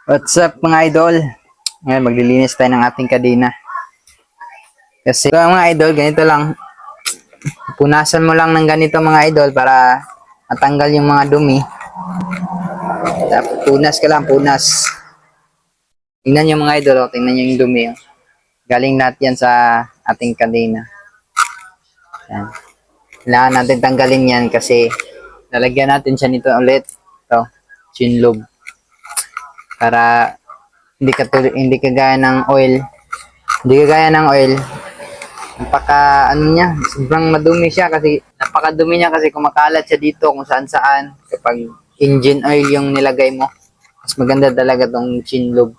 What's up mga idol? Ngayon maglilinis tayo ng ating kadena. Kasi mga idol, ganito lang. Punasan mo lang ng ganito mga idol para matanggal yung mga dumi. Tapos punas ka lang, punas. Tingnan nyo mga idol, tingnan nyo yung dumi. Galing lahat yan sa ating kadena. Yan. Kailangan natin tanggalin yan kasi lalagyan natin siya nito ulit. Ito, chin lobe. Para hindi kagaya ng oil. Hindi kagaya ng oil. Sobrang madumi siya kasi napakadumi niya kasi kumakalat siya dito kung saan saan kapag engine oil yung nilagay mo. Mas maganda talaga tong chin lobe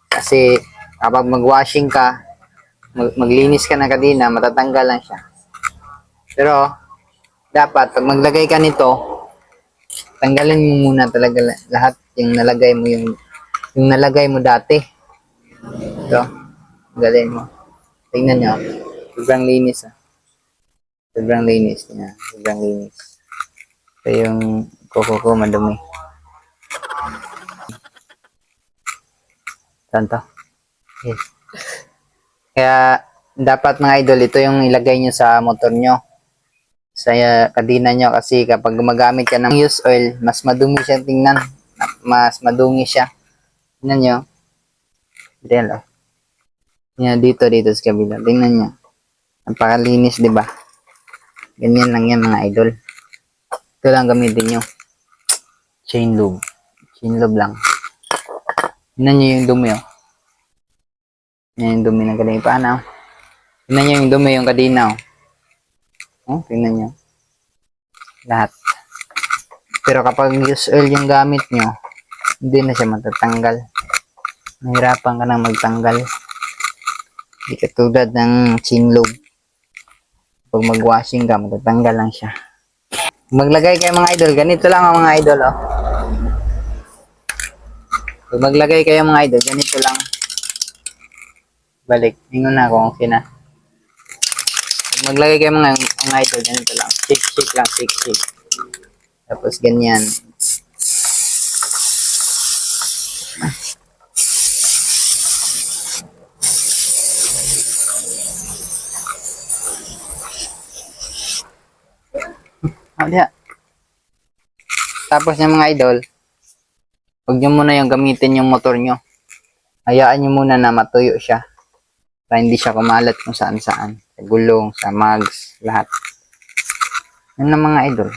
kasi kapag mag-washing ka, maglinis ka na kadena, matatanggal lang siya. Pero dapat pag maglagay ka nito, tanggalin mo muna talaga lahat yung nalagay mo yung nalagay mo dati. Ito, tanggalin mo. Tingnan nyo, sobrang linis Sobrang linis niya. Sobrang linis. Ito yung kuko ko madumi. Saan to? Yes. Kaya dapat mga idol, ito yung ilagay nyo sa motor nyo. Sa kadena nyo kasi kapag gumagamit ka ng used oil, mas madumi siya tingnan. Mas madumi siya. Tingnan nyo. Dito, dito sa kabila. Tingnan nyo. Napakalinis, di ba? Ganyan lang yan mga idol. Ito lang gamitin nyo. Chain lube. Chain lube lang. Tingnan nyo yung dumi, oh. Yan yung dumi ng kadena. Paano? Tingnan nyo yung dumi yung kadena, oh. Oh, tingnan nyo. Lahat. Pero kapag used oil yung gamit nyo, hindi na siya matatanggal. Mahirapan ka na magtanggal. Hindi katulad ng chin lube. Pag mag-washing ka, matatanggal lang siya. Maglagay kayo mga idol, ganito lang ang mga idol, oh. Pag maglagay kayo mga idol, ganito lang. Balik. Ingon na kung okay na. Pag maglagay kayo mga idol, ganito lang. Shake lang, shake. Tapos ganyan. Tapos yung mga idol, huwag nyo muna yung gamitin yung motor nyo. Hayaan nyo muna na matuyo siya. Para hindi siya kumalat kung saan saan. Sa gulong, sa mags, lahat. Yun ang mga idol.